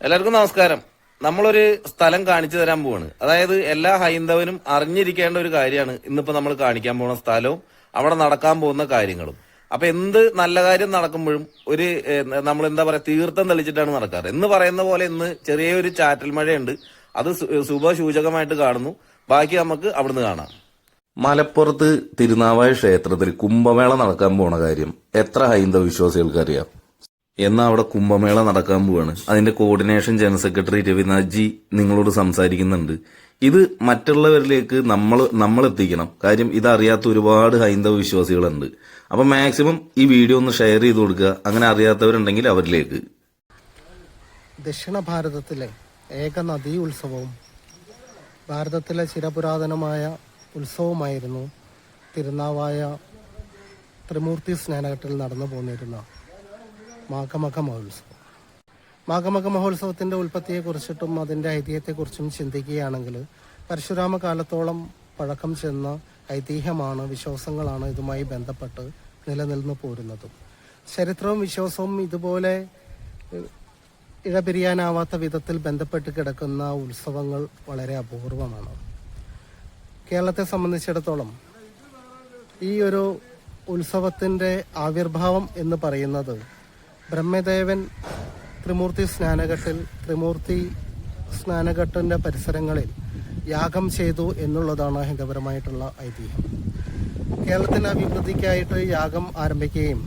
എല്ലാവർക്കും നമസ്കാരം. നമ്മളൊരു സ്ഥലം കാണിച്ചു തരാൻ പോവാണ്. അതായത് എല്ലാ ഹൈന്ദവനും അറിഞ്ഞിരിക്കേണ്ട ഒരു കാര്യമാണ് ഇന്നിപ്പോ നമ്മൾ കാണിക്കാൻ പോകുന്ന സ്ഥലവും അവിടെ നടക്കാൻ പോകുന്ന കാര്യങ്ങളും. അപ്പൊ എന്ത് നല്ല കാര്യം നടക്കുമ്പോഴും ഒരു നമ്മൾ എന്താ പറയാ തീർത്ഥം തെളിച്ചിട്ടാണ് നടക്കാറ്. എന്ന് പറയുന്ന പോലെ ഇന്ന് ചെറിയൊരു ചാറ്റൽ മഴയുണ്ട്. അത് ശുഭസൂചകമായിട്ട് കാണുന്നു. ബാക്കി നമുക്ക് അവിടുന്ന് കാണാം. മലപ്പുറത്ത് തിരുനാവായ ക്ഷേത്രത്തിൽ കുംഭമേള നടക്കാൻ പോണ കാര്യം എത്ര ഹൈന്ദവ വിശ്വാസികൾക്ക് അറിയാം? എന്നാ അവിടെ കുംഭമേള നടക്കാൻ പോവാണ്. അതിന്റെ coordination general secretary Ravinath G നിങ്ങളോട് സംസാരിക്കുന്നുണ്ട്. ഇത് മറ്റുള്ളവരിലേക്ക് നമ്മൾ എത്തിക്കണം. കാര്യം ഇതറിയാത്ത ഒരുപാട് ഹൈന്ദവ വിശ്വാസികളുണ്ട്. അപ്പൊ മാക്സിമം ഈ വീഡിയോ ഒന്ന് ഷെയർ ചെയ്ത് കൊടുക്കുക. അങ്ങനെ അറിയാത്തവരുണ്ടെങ്കിൽ അവരിലേക്ക്. ദക്ഷിണ ഭാരതത്തിലെ ഏക നദീ ഉത്സവവും ഭാരതത്തിലെ ചിരപുരാതനമായ ഉത്സവമായിരുന്നു തിരുനാവായ ത്രിമൂർത്തി സ്നാനഘട്ടിൽ നടന്നു പോന്നിരുന്ന മാഘമക മഹോത്സവം. മാഘമക മഹോത്സവത്തിന്റെ ഉൽപ്പത്തിയെക്കുറിച്ചിട്ടും അതിന്റെ ഐതിഹ്യത്തെക്കുറിച്ചും ചിന്തിക്കുകയാണെങ്കിൽ പരശുരാമ കാലത്തോളം പഴക്കം ചെന്ന ഐതിഹ്യമാണ്, വിശ്വാസങ്ങളാണ് ഇതുമായി ബന്ധപ്പെട്ട് നിലനിന്നു പോരുന്നതും. ചരിത്രവും വിശ്വാസവും ഇതുപോലെ ഇഴപിരിയാനാവാത്ത വിധത്തിൽ ബന്ധപ്പെട്ട് കിടക്കുന്ന ഉത്സവങ്ങൾ വളരെ അപൂർവമാണ്. കേരളത്തെ സംബന്ധിച്ചിടത്തോളം ഈ ഒരു ഉത്സവത്തിന്റെ ആവിർഭാവം എന്ന് പറയുന്നത് ബ്രഹ്മദേവൻ ത്രിമൂർത്തി സ്നാനഘട്ടിന്റെ പരിസരങ്ങളിൽ യാഗം ചെയ്തു എന്നുള്ളതാണ് ഹിന്ദുപരമായിട്ടുള്ള ഐതിഹ്യം. കേരളത്തിന്റെ അഭിവൃദ്ധിക്കായിട്ട് യാഗം ആരംഭിക്കുകയും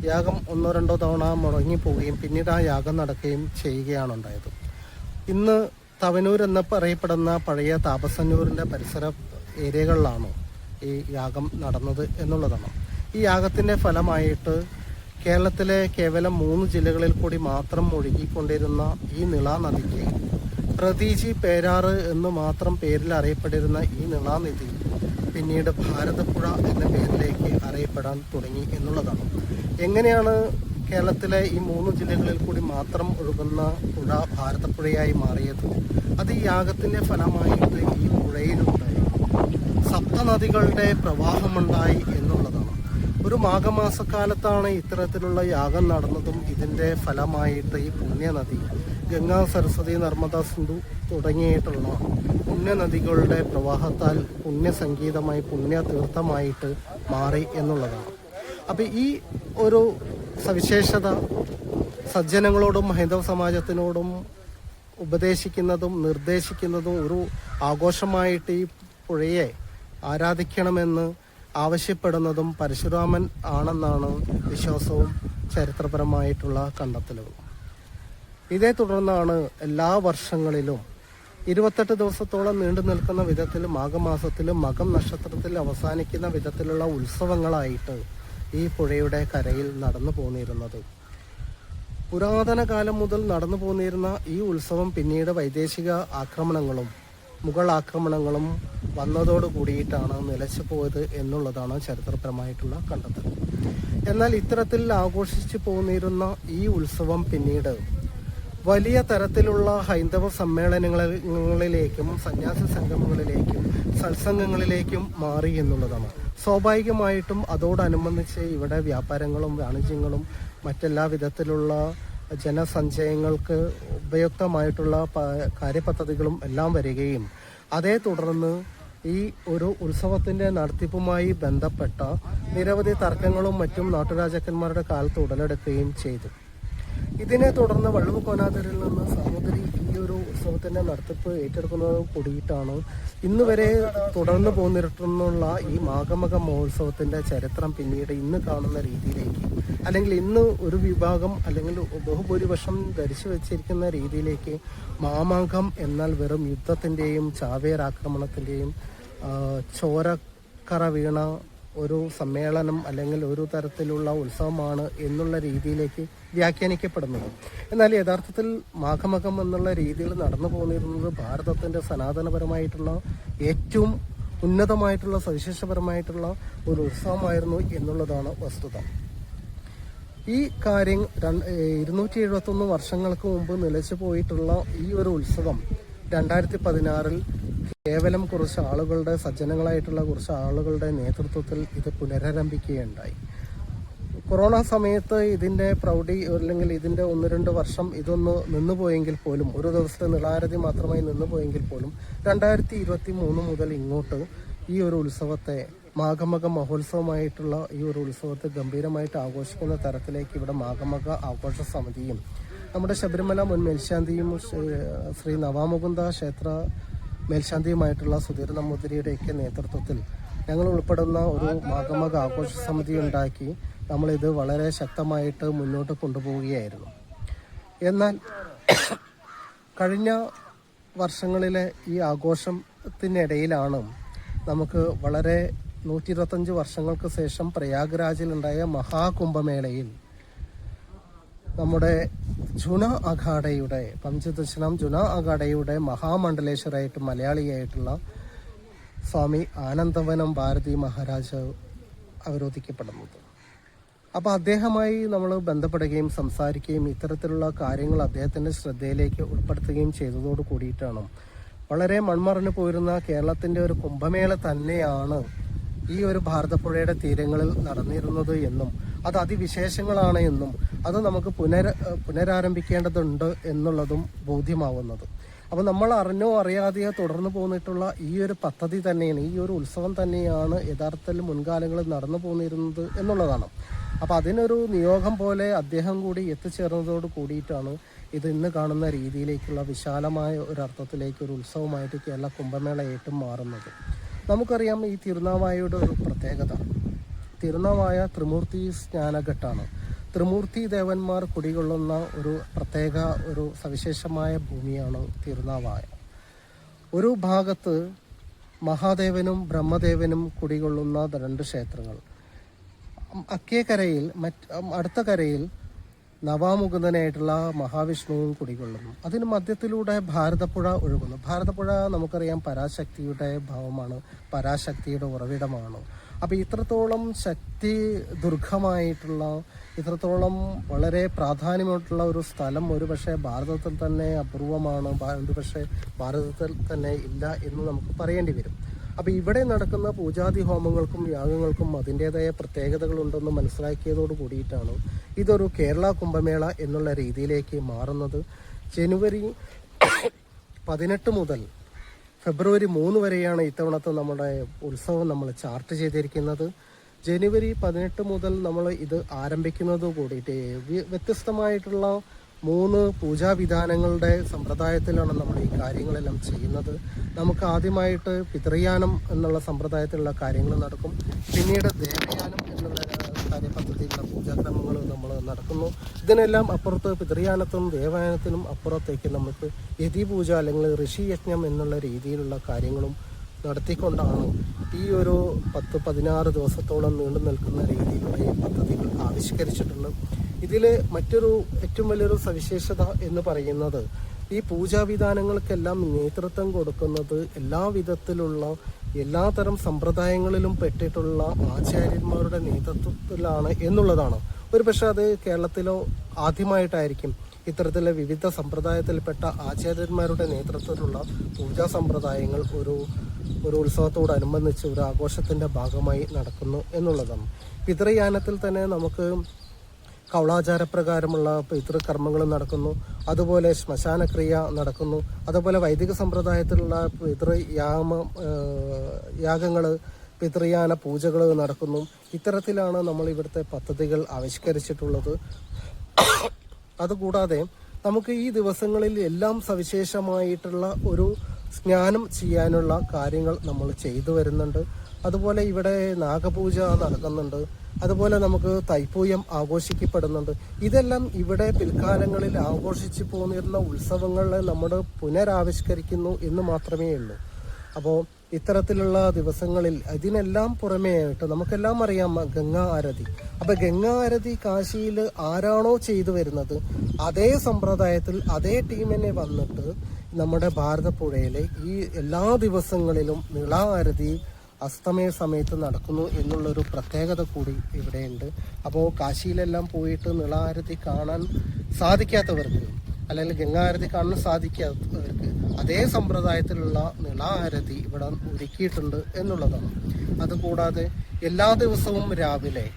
യാഗം ഒന്നോ രണ്ടോ തവണ മുടങ്ങിപ്പോവുകയും പിന്നീട് ആ യാഗം നടക്കുകയും ചെയ്യുകയാണ് ഉണ്ടായത്. ഇന്ന് തവനൂർ എന്ന് പറയപ്പെടുന്ന പഴയ താപസന്നൂരിന്റെ പരിസര ഏരിയകളിലാണ് ഈ യാഗം നടന്നത് എന്നുള്ളതാണ്. ഈ യാഗത്തിന്റെ ഫലമായിട്ട് കേരളത്തിലെ കേവലം 3 ജില്ലകളിൽ കൂടി മാത്രം ഒഴുകിക്കൊണ്ടിരുന്ന ഈ നിള നദിക്ക് പ്രതീജി പേരാറ് എന്ന് മാത്രം പേരിൽ അറിയപ്പെട്ടിരുന്ന ഈ നിളാനദി പിന്നീട് ഭാരതപ്പുഴ എന്ന പേരിലേക്ക് അറിയപ്പെടാൻ തുടങ്ങി എന്നുള്ളതാണ്. എങ്ങനെയാണ് കേരളത്തിലെ ഈ 3 ജില്ലകളിൽ കൂടി മാത്രം ഒഴുകുന്ന പുഴ ഭാരതപ്പുഴയായി മാറിയത്? അത് ഈ യാഗത്തിന്റെ ഫലമായിട്ട് ഈ പുഴയിലുണ്ടായി സപ്തനദികളുടെ പ്രവാഹമുണ്ടായി എന്നുള്ളതാണ്. ഒരു മാഘമാസക്കാലത്താണ് ഇത്തരത്തിലുള്ള യാഗം നടന്നതും ഇതിന്റെ ഫലമായിട്ട് ഈ പുണ്യനദി ഗംഗാ, സരസ്വതി, നർമ്മദ, സിന്ധു തുടങ്ങിയിട്ടുള്ള പുണ്യനദികളുടെ പ്രവാഹത്താൽ പുണ്യസംഗീതമായി പുണ്യതീർത്ഥമായിട്ട് മാറി എന്നുള്ളതാണ്. അപ്പൊ ഈ ഒരു സവിശേഷത സജ്ജനങ്ങളോടും ഹൈന്ദവ സമാജത്തിനോടും ഉപദേശിക്കുന്നതും നിർദ്ദേശിക്കുന്നതും ഒരു ആഘോഷമായിട്ട് ഈ പുഴയെ ആരാധിക്കണമെന്ന് ആവശ്യപ്പെടുന്നതും പരശുരാമൻ ആണെന്നാണ് വിശ്വാസവും ചരിത്രപരമായിട്ടുള്ള കണ്ടെത്തലുകളും. ഇതേ തുടർന്നാണ് എല്ലാ വർഷങ്ങളിലും 28 ദിവസത്തോളം നീണ്ടു നിൽക്കുന്ന വിധത്തിൽ മാഘമാസത്തിൽ മകം നക്ഷത്രത്തിൽ അവസാനിക്കുന്ന വിധത്തിലുള്ള ഉത്സവങ്ങളായിട്ട് ഈ പുഴയുടെ കരയിൽ നടന്നു പോന്നിരുന്നത്. പുരാതന കാലം മുതൽ നടന്നു പോന്നിരുന്ന ഈ ഉത്സവം പിന്നീട് വൈദേശിക ആക്രമണങ്ങളും മുഗൾ ആക്രമണങ്ങളും വന്നതോട് കൂടിയിട്ടാണ് നിലച്ചു പോയത് എന്നുള്ളതാണ് ചരിത്രപരമായിട്ടുള്ള കണ്ടെത്തൽ. എന്നാൽ ഇത്തരത്തിൽ ആഘോഷിച്ചു പോന്നിരുന്ന ഈ ഉത്സവം പിന്നീട് വലിയ തരത്തിലുള്ള ഹൈന്ദവ സമ്മേളനങ്ങളിലേക്കും സന്യാസ സംഗമങ്ങളിലേക്കും സത്സംഗങ്ങളിലേക്കും മാറി എന്നുള്ളതാണ്. സ്വാഭാവികമായിട്ടും അതോടനുബന്ധിച്ച് ഇവിടെ വ്യാപാരങ്ങളും വാണിജ്യങ്ങളും മറ്റെല്ലാ വിധത്തിലുള്ള ജനസഞ്ചയങ്ങൾക്ക് ഉപയുക്തമായിട്ടുള്ള കാര്യപദ്ധതികളും എല്ലാം വരികയും അതേ തുടർന്ന് ഈ ഒരു ഉത്സവത്തിന്റെ നടത്തിപ്പുമായി ബന്ധപ്പെട്ട നിരവധി തർക്കങ്ങളും മറ്റും നാട്ടുരാജാക്കന്മാരുടെ കാലത്ത് ഉടലെടുക്കുകയും ചെയ്തു. ഇതിനെ തുടർന്ന് വള്ളുവ കോനാതരിൽ നിന്ന് സാമൂതിരി ഈ ഒരു ഉത്സവത്തിന്റെ നടത്തിപ്പ് ഏറ്റെടുക്കുന്നത് കൂടിയിട്ടാണ് ഇന്ന് വരെ തുടർന്ന് പോന്നിട്ടുള്ള ഈ മാഘമക മഹോത്സവത്തിന്റെ ചരിത്രം പിന്നീട് ഇന്ന് കാണുന്ന രീതിയിലേക്ക്, അല്ലെങ്കിൽ ഇന്ന് ഒരു വിഭാഗം അല്ലെങ്കിൽ ബഹുഭൂരിപക്ഷം ധരിച്ചു വെച്ചിരിക്കുന്ന രീതിയിലേക്ക് മാമാങ്കം എന്നാൽ വെറും യുദ്ധത്തിന്റെയും ചാവേർ ആക്രമണത്തിന്റെയും ചോരക്കറ വീണ ഒരു സമ്മേളനം അല്ലെങ്കിൽ ഒരു തരത്തിലുള്ള ഉത്സവമാണ് എന്നുള്ള രീതിയിലേക്ക് വ്യാഖ്യാനിക്കപ്പെടുന്നത്. എന്നാൽ യഥാർത്ഥത്തിൽ മാഘമകം എന്നുള്ള രീതിയിൽ നടന്നു പോന്നിരുന്നത് ഭാരതത്തിന്റെ സനാതനപരമായിട്ടുള്ള ഏറ്റവും ഉന്നതമായിട്ടുള്ള സവിശേഷപരമായിട്ടുള്ള ഒരു ഉത്സവമായിരുന്നു എന്നുള്ളതാണ് വസ്തുത. ഈ കാര്യം 271 വർഷങ്ങൾക്ക് മുമ്പ് നിലച്ചു പോയിട്ടുള്ള ഈ ഒരു ഉത്സവം 2016 കേവലം കുറച്ച് ആളുകളുടെ സജ്ജനങ്ങളായിട്ടുള്ള കുറച്ച് ആളുകളുടെ നേതൃത്വത്തിൽ ഇത് പുനരാരംഭിക്കുകയുണ്ടായി. കൊറോണ സമയത്ത് ഇതിൻ്റെ പ്രൗഢി അല്ലെങ്കിൽ ഇതിൻ്റെ 1-2 വർഷം ഇതൊന്ന് നിന്നുപോയെങ്കിൽ പോലും, ഒരു ദിവസത്തെ നിളാരതി മാത്രമായി നിന്നുപോയെങ്കിൽ പോലും 2023 മുതൽ ഇങ്ങോട്ട് ഈ ഒരു ഉത്സവത്തെ, മാഘമക മഹോത്സവമായിട്ടുള്ള ഈ ഒരു ഉത്സവത്തെ ഗംഭീരമായിട്ട് ആഘോഷിക്കുന്ന തരത്തിലേക്ക് ഇവിടെ മാഘമക ആഘോഷ സമിതിയും നമ്മുടെ ശബരിമല മുൻ മേൽശാന്തിയും ശ്രീ നവാമുകുന്ദ ക്ഷേത്ര മേൽശാന്തിയുമായിട്ടുള്ള സുധീർ നമ്പൂതിരിയുടെയൊക്കെ നേതൃത്വത്തിൽ ഞങ്ങൾ ഉൾപ്പെടുന്ന ഒരു മാഘമക ആഘോഷ സമിതി ഉണ്ടാക്കി നമ്മളിത് വളരെ ശക്തമായിട്ട് മുന്നോട്ട് കൊണ്ടുപോവുകയായിരുന്നു. എന്നാൽ കഴിഞ്ഞ വർഷങ്ങളിലെ ഈ ആഘോഷത്തിനിടയിലാണ് നമുക്ക് വളരെ 125 വർഷങ്ങൾക്ക് ശേഷം പ്രയാഗ്രാജിലുണ്ടായ മഹാകുംഭമേളയിൽ നമ്മുടെ ജുന അഖാഡയുടെ പഞ്ചദശനം ജുന അഖാഡയുടെ മഹാമണ്ഡലേശ്വരായിട്ട് മലയാളിയായിട്ടുള്ള സ്വാമി ആനന്ദവനം ഭാരതി മഹാരാജ് അവരോധിക്കപ്പെടുന്നത്. അപ്പോൾ അദ്ദേഹമായി നമ്മൾ ബന്ധപ്പെടുകയും സംസാരിക്കുകയും ഇത്തരത്തിലുള്ള കാര്യങ്ങൾ അദ്ദേഹത്തിൻ്റെ ശ്രദ്ധയിലേക്ക് ഉൾപ്പെടുത്തുകയും ചെയ്തതോട് കൂടിയിട്ടാണ് വളരെ മൺമറഞ്ഞു പോയിരുന്ന കേരളത്തിൻ്റെ ഒരു കുംഭമേള തന്നെയാണ് ഈ ഒരു ഭാരതപ്പുഴയുടെ തീരങ്ങളിൽ നടന്നിരുന്നത് എന്നും അത് അതിവിശേഷങ്ങളാണ് എന്നും അത് നമുക്ക് പുനരാരംഭിക്കേണ്ടതുണ്ട് എന്നുള്ളതും ബോധ്യമാവുന്നത്. അപ്പോൾ നമ്മൾ അറിഞ്ഞോ അറിയാതെയോ തുടർന്നു പോന്നിട്ടുള്ള ഈ ഒരു പദ്ധതി തന്നെയാണ്, ഈ ഒരു ഉത്സവം തന്നെയാണ് യഥാർത്ഥത്തിൽ മുൻകാലങ്ങളിൽ നടന്നു പോന്നിരുന്നത് എന്നുള്ളതാണ്. അപ്പോൾ അതിനൊരു നിയോഗം പോലെ അദ്ദേഹം കൂടി എത്തിച്ചേർന്നതോട് കൂടിയിട്ടാണ് ഇത് ഇന്ന് കാണുന്ന രീതിയിലേക്കുള്ള വിശാലമായ ഒരു അർത്ഥത്തിലേക്ക് ഒരു ഉത്സവമായിട്ട് കേരള കുംഭമേളയായിട്ടും മാറുന്നത്. നമുക്കറിയാം ഈ തിരുനാവായയുടെ ഒരു പ്രത്യേകത, തിരുനാവായ ത്രിമൂർത്തി സ്നാനഘട്ടാണ്. ത്രിമൂർത്തി ദേവന്മാർ കുടികൊള്ളുന്ന ഒരു പ്രത്യേക ഒരു സവിശേഷമായ ഭൂമിയാണ് തിരുനാവായ. ഒരു ഭാഗത്ത് മഹാദേവനും ബ്രഹ്മദേവനും കുടികൊള്ളുന്ന 2 ക്ഷേത്രങ്ങൾ, അക്കേക്കരയിൽ അടുത്ത കരയിൽ നവാമുകുന്ദനായിട്ടുള്ള മഹാവിഷ്ണുവും കുടികൊള്ളുന്നു. അതിന് മധ്യത്തിലൂടെ ഭാരതപ്പുഴ ഒഴുകുന്നു. ഭാരതപ്പുഴ നമുക്കറിയാം പരാശക്തിയുടെ ഭാവമാണ്, പരാശക്തിയുടെ ഉറവിടമാണ്. അപ്പോൾ ഇത്രത്തോളം ശക്തി ദുർഗമായിട്ടുള്ള, ഇത്രത്തോളം വളരെ പ്രാധാന്യമായിട്ടുള്ള ഒരു സ്ഥലം ഒരുപക്ഷെ ഭാരതത്തിൽ തന്നെ അപൂർവമാണ്, ഒരുപക്ഷെ ഭാരതത്തിൽ തന്നെ ഇല്ല എന്ന് നമുക്ക് പറയേണ്ടി വരും. അപ്പോൾ ഇവിടെ നടക്കുന്ന പൂജാതി ഹോമങ്ങൾക്കും യാഗങ്ങൾക്കും അതിൻ്റേതായ പ്രത്യേകതകളുണ്ടെന്ന് മനസ്സിലാക്കിയതോട് കൂടിയിട്ടാണ് ഇതൊരു കേരള കുംഭമേള എന്നുള്ള രീതിയിലേക്ക് മാറുന്നത്. ജനുവരി 18 മുതൽ ഫെബ്രുവരി 3 വരെയാണ് ഇത്തവണത്തെ നമ്മുടെ ഉത്സവം നമ്മൾ ചാർട്ട് ചെയ്തിരിക്കുന്നത്. ജനുവരി 18 മുതൽ നമ്മൾ ഇത് ആരംഭിക്കുന്നത് കൂടിയിട്ട് വ്യത്യസ്തമായിട്ടുള്ള 3 പൂജാവിധാനങ്ങളുടെ സമ്പ്രദായത്തിലാണ് നമ്മൾ ഈ കാര്യങ്ങളെല്ലാം ചെയ്യുന്നത്. നമുക്ക് ആദ്യമായിട്ട് പിതൃയാനം എന്നുള്ള സമ്പ്രദായത്തിലുള്ള കാര്യങ്ങൾ നടക്കും. പിന്നീട് ദേവയാനം എന്നുള്ള കാര്യപദ്ധതിയിലുള്ള പൂജാക്രമങ്ങൾ നമ്മൾ നടക്കുന്നു. ഇതിനെല്ലാം അപ്പുറത്ത് പിതൃയാനത്തിനും ദേവയാനത്തിനും അപ്പുറത്തേക്ക് നമുക്ക് യതിപൂജ അല്ലെങ്കിൽ ഋഷിയജ്ഞം എന്നുള്ള രീതിയിലുള്ള കാര്യങ്ങളും നടത്തിക്കൊണ്ടാണ് ഈ ഒരു 10-16 ദിവസത്തോളം നീണ്ടു നിൽക്കുന്ന രീതിയിലുള്ള ഈ പദ്ധതികൾ ആവിഷ്കരിച്ചിട്ടുണ്ട്. ഇതിൽ മറ്റൊരു ഏറ്റവും വലിയൊരു സവിശേഷത എന്ന് പറയുന്നത് ഈ പൂജാവിധാനങ്ങൾക്കെല്ലാം നേതൃത്വം കൊടുക്കുന്നത് എല്ലാതരം സമ്പ്രദായങ്ങളിലും പെട്ടിട്ടുള്ള ആചാര്യന്മാരുടെ നേതൃത്വത്തിലാണ് എന്നുള്ളതാണ്. ഒരു പക്ഷേ അത് കേരളത്തിലോ ആദ്യമായിട്ടായിരിക്കും ഇത്തരത്തിലെ വിവിധ സമ്പ്രദായത്തിൽപ്പെട്ട ആചാര്യന്മാരുടെ നേതൃത്വത്തിലുള്ള പൂജാ സമ്പ്രദായങ്ങൾ ഒരു ഉത്സവത്തോടനുബന്ധിച്ച് ഒരു ആഘോഷത്തിൻ്റെ ഭാഗമായി നടക്കുന്നു എന്നുള്ളതാണ്. പിതൃയാനത്തിൽ തന്നെ നമുക്ക് കൗളാചാരപ്രകാരമുള്ള പിതൃകർമ്മങ്ങൾ നടക്കുന്നു, അതുപോലെ ശ്മശാനക്രിയ നടക്കുന്നു, അതുപോലെ വൈദിക സമ്പ്രദായത്തിലുള്ള യാഗങ്ങൾ, പിതൃയാന പൂജകൾ നടക്കുന്നു. ഇത്തരത്തിലാണ് നമ്മൾ ഇവിടുത്തെ പദ്ധതികൾ ആവിഷ്കരിച്ചിട്ടുള്ളത്. അതുകൂടാതെ നമുക്ക് ഈ ദിവസങ്ങളിൽ എല്ലാം സവിശേഷമായിട്ടുള്ള ഒരു സ്നാനം ചെയ്യാനുള്ള കാര്യങ്ങൾ നമ്മൾ ചെയ്തു വരുന്നുണ്ട്. അതുപോലെ ഇവിടെ നാഗപൂജ നടക്കുന്നുണ്ട്. അതുപോലെ നമുക്ക് തൈപ്പൂയം ആഘോഷിക്കപ്പെടുന്നുണ്ട്. ഇതെല്ലാം ഇവിടെ പിൽക്കാലങ്ങളിൽ ആഘോഷിച്ചു പോന്നിരുന്ന ഉത്സവങ്ങളെ നമ്മൾ പുനരാവിഷ്കരിക്കുന്നു എന്ന് മാത്രമേ ഉള്ളൂ. അപ്പോൾ ഇത്തരത്തിലുള്ള ദിവസങ്ങളിൽ ഇതിനെല്ലാം പുറമേയായിട്ട് നമുക്കെല്ലാം അറിയാം ഗംഗാ ആരതി. അപ്പം ഗംഗാ ആരതി കാശിയിൽ ആരാണോ ചെയ്തു വരുന്നത് അതേ സമ്പ്രദായത്തിൽ അതേ ടീമിനെ വന്നിട്ട് നമ്മുടെ ഭാരതപ്പുഴയിലെ ഈ എല്ലാ ദിവസങ്ങളിലും നിളാ ആരതി അസ്തമയ സമയത്ത് നടക്കുന്നു എന്നുള്ളൊരു പ്രത്യേകത കൂടി ഇവിടെയുണ്ട്. അപ്പോൾ കാശിയിലെല്ലാം പോയിട്ട് നിളാരതി കാണാൻ സാധിക്കാത്തവർക്ക് അല്ലെങ്കിൽ ഗംഗാരതി കാണാൻ സാധിക്കാത്തവർക്ക് അതേ സമ്പ്രദായത്തിലുള്ള നിളാരതി ഇവിടെ ഒരുക്കിയിട്ടുണ്ട് എന്നുള്ളതാണ്. അതുകൂടാതെ എല്ലാ ദിവസവും രാവിലെ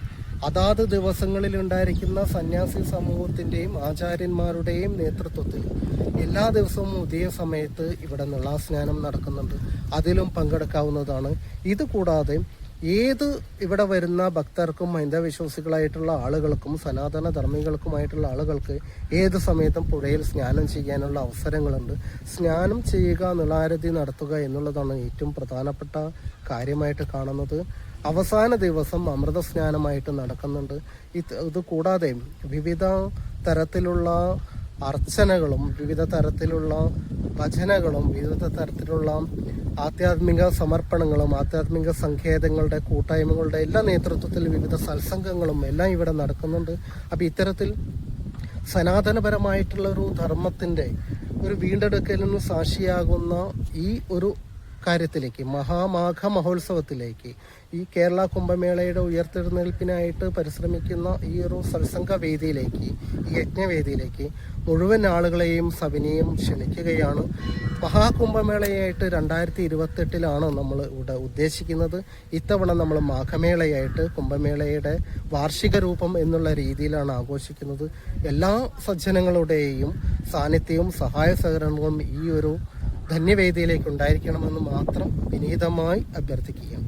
അതാത് ദിവസങ്ങളിൽ ഉണ്ടായിരിക്കുന്ന സന്യാസി സമൂഹത്തിന്റെയും ആചാര്യന്മാരുടെയും നേതൃത്വത്തിൽ എല്ലാ ദിവസവും ഉദയ സമയത്ത് ഇവിടെ നിളാസ്നാനം നടക്കുന്നുണ്ട്. അതിലും പങ്കെടുക്കാവുന്നതാണ്. ഇത് കൂടാതെ ഏത് ഇവിടെ വരുന്ന ഭക്തർക്കും ഹൈന്ദവവിശ്വാസികളായിട്ടുള്ള ആളുകൾക്കും സനാതന ധർമ്മികൾക്കുമായിട്ടുള്ള ആളുകൾക്ക് ഏത് സമയത്തും പുഴയിൽ സ്നാനം ചെയ്യാനുള്ള അവസരങ്ങളുണ്ട്. സ്നാനം ചെയ്യുക, നിളാരതി നടത്തുക എന്നുള്ളതാണ് ഏറ്റവും പ്രധാനപ്പെട്ട കാര്യമായിട്ട് കാണുന്നത്. അവസാന ദിവസം അമൃത സ്നാനമായിട്ട് നടക്കുന്നുണ്ട്. ഇത് കൂടാതെ വിവിധ തരത്തിലുള്ള അർച്ചനകളും വിവിധ തരത്തിലുള്ള ഭജനകളും വിവിധ തരത്തിലുള്ള ആധ്യാത്മിക സമർപ്പണങ്ങളും ആധ്യാത്മിക സങ്കേതങ്ങളുടെ കൂട്ടായ്മകളുടെ എല്ലാ നേതൃത്വത്തിൽ വിവിധ സത്സംഗങ്ങളും എല്ലാം ഇവിടെ നടക്കുന്നുണ്ട്. അപ്പം ഇത്തരത്തിൽ സനാതനപരമായിട്ടുള്ള ഒരു ധർമ്മത്തിന്റെ ഒരു വീണ്ടെടുക്കലിന് സാക്ഷിയാകുന്ന ഈ ഒരു കാര്യത്തിലേക്ക്, മഹാമാഘ മഹോത്സവത്തിലേക്ക്, ഈ കേരള കുംഭമേളയുടെ ഉയർത്തെഴുന്നേൽപ്പിനായിട്ട് പരിശ്രമിക്കുന്ന ഈ ഒരു സത്സംഗ വേദിയിലേക്ക്, ഈ യജ്ഞവേദിയിലേക്ക് മുഴുവൻ ആളുകളെയും സവിനയം ക്ഷണിക്കുകയാണ്. മഹാകുംഭമേളയായിട്ട് 2028 നമ്മൾ ഇവിടെ ഉദ്ദേശിക്കുന്നത്. ഇത്തവണ നമ്മൾ മാഘമേളയായിട്ട് കുംഭമേളയുടെ വാർഷിക രൂപം എന്നുള്ള രീതിയിലാണ് ആഘോഷിക്കുന്നത്. എല്ലാ സജ്ജനങ്ങളുടെയും സാന്നിധ്യവും സഹായ സഹകരണവും ഈ ഒരു ധന്യവേദിയിലേക്ക് ഉണ്ടായിരിക്കണമെന്ന് മാത്രം വിനീതമായി അഭ്യർത്ഥിക്കുകയാണ്.